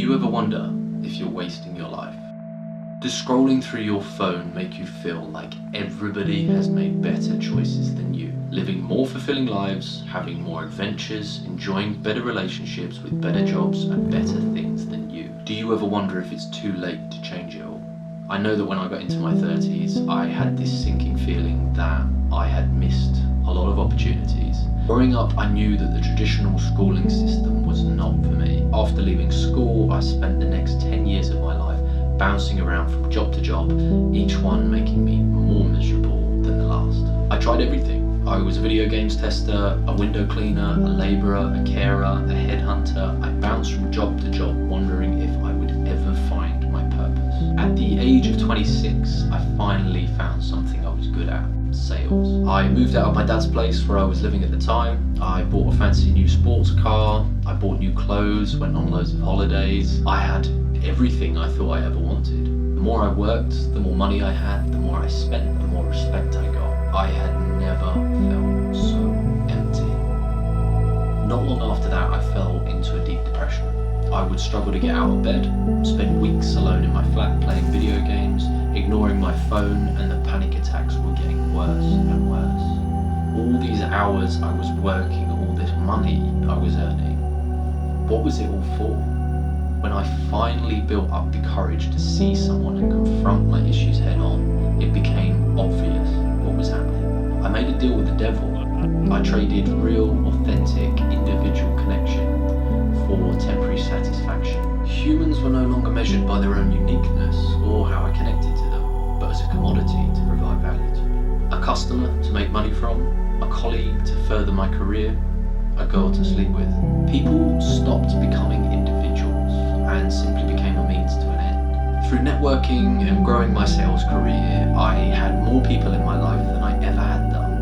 you ever wonder if you're wasting your life? Does scrolling through your phone make you feel like everybody has made better choices than you? Living more fulfilling lives, having more adventures, enjoying better relationships with better jobs and better things than you? Do you ever wonder if it's too late to change it all? I know that when I got into my 30s, I had this sinking feeling that I had missed a lot of opportunities. Growing up, I knew that the traditional schooling system was not for me. After leaving school, I spent the next 10 years of my life bouncing around from job to job, each one making me more miserable than the last. I tried everything. I was a video games tester, a window cleaner, a labourer, a carer, a headhunter. I bounced from job to job, wondering if I would ever find my purpose. At the age of 26, I finally found something I was good at: sales. I moved out of my dad's place where I was living at the time. I bought a fancy new sports car. I bought new clothes, went on loads of holidays. I had everything I thought I ever wanted. The more I worked, the more money I had, the more I spent, the more respect I got. I had never felt so empty. Not long after that, I fell into a deep depression. I would struggle to get out of bed, spend weeks alone in my flat playing video games, ignoring my phone, and the panic attacks were getting worse and worse. All these hours I was working, all this money I was earning, what was it all for? When I finally built up the courage to see someone and confront my issues head on, it became obvious what was happening. I made a deal with the devil. I traded real, authentic, individual connection for temporary satisfaction. Humans were no longer measured by their own uniqueness or how I connected to them, but as a commodity to provide value to me. A customer to make money from, a colleague to further my career, a girl to sleep with. People stopped becoming individuals and simply became a means to an end. Through networking and growing my sales career, I had more people in my life than I ever had done.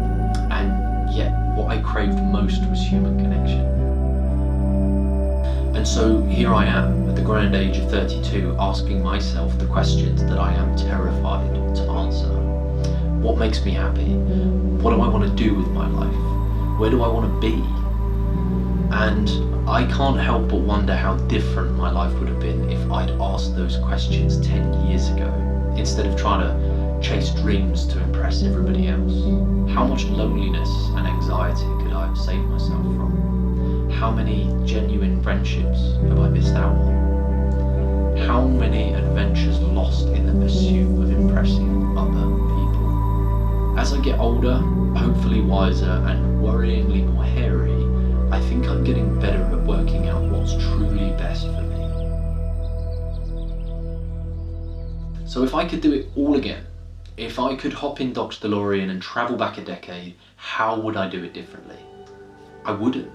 And yet, what I craved most was human connection. And so here I am, at the grand age of 32, asking myself the questions that I am terrified to answer. What makes me happy? What do I want to do with my life? Where do I want to be? And I can't help but wonder how different my life would have been if I'd asked those questions 10 years ago, instead of trying to chase dreams to impress everybody else. How much loneliness and anxiety could I have saved myself from? How many genuine friendships have I missed out on? How many adventures lost in the pursuit of impressing other people? As I get older, hopefully wiser and worryingly more hairy, I think I'm getting better at working out what's truly best for me. So if I could do it all again, if I could hop in Doc's DeLorean and travel back a decade, how would I do it differently? I wouldn't.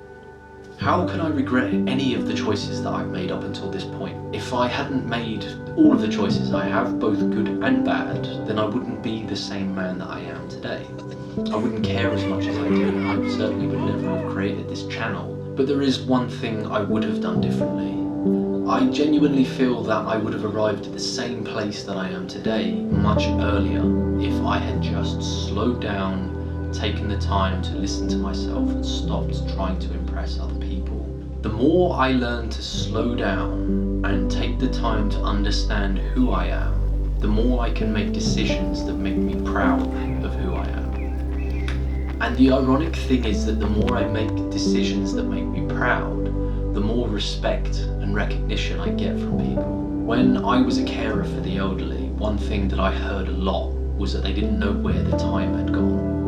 How could I regret any of the choices that I've made up until this point? If I hadn't made all of the choices I have, both good and bad, then I wouldn't be the same man that I am today. I wouldn't care as much as I do, and I certainly would never have created this channel. But there is one thing I would have done differently. I genuinely feel that I would have arrived at the same place that I am today much earlier if I had just slowed down, taken the time to listen to myself and stopped trying to impress other people. The more I learn to slow down and take the time to understand who I am, the more I can make decisions that make me proud of who I am. And the ironic thing is that the more I make decisions that make me proud, the more respect and recognition I get from people. When I was a carer for the elderly, one thing that I heard a lot was that they didn't know where the time had gone.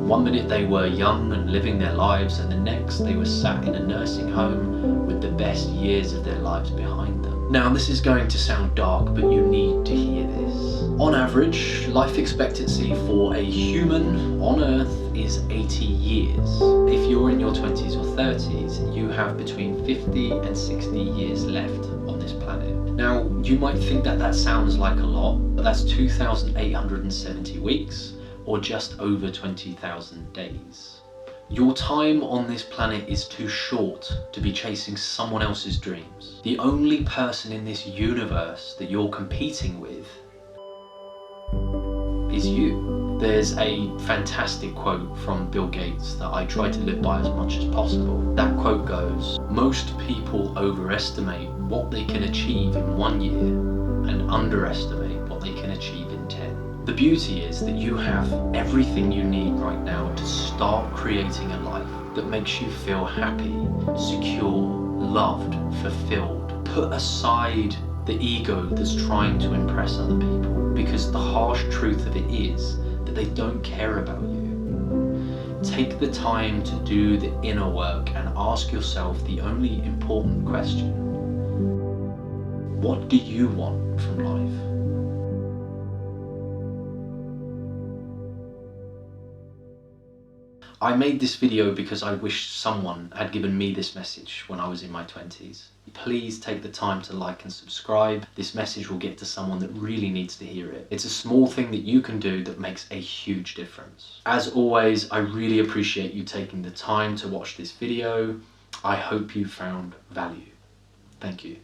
One minute they were young and living their lives, and the next they were sat in a nursing home with the best years of their lives behind them. Now this is going to sound dark, but you need to hear this. On average, life expectancy for a human on Earth is 80 years. If you're in your 20s or 30s, you have between 50 and 60 years left on this planet. Now, you might think that that sounds like a lot, but that's 2,870 weeks, or just over 20,000 days. Your time on this planet is too short to be chasing someone else's dreams. The only person in this universe that you're competing with is you. There's a fantastic quote from Bill Gates that I try to live by as much as possible. That quote goes, "Most people overestimate what they can achieve in 1 year and underestimate what they can achieve in 10. The beauty is that you have everything you need right now to start creating a life that makes you feel happy, secure, loved, fulfilled. Put aside the ego that's trying to impress other people, because the harsh truth of it is that they don't care about you. Take the time to do the inner work and ask yourself the only important question: what do you want from life? I made this video because I wish someone had given me this message when I was in my 20s. Please take the time to like and subscribe. This message will get to someone that really needs to hear it. It's a small thing that you can do that makes a huge difference. As always, I really appreciate you taking the time to watch this video. I hope you found value. Thank you.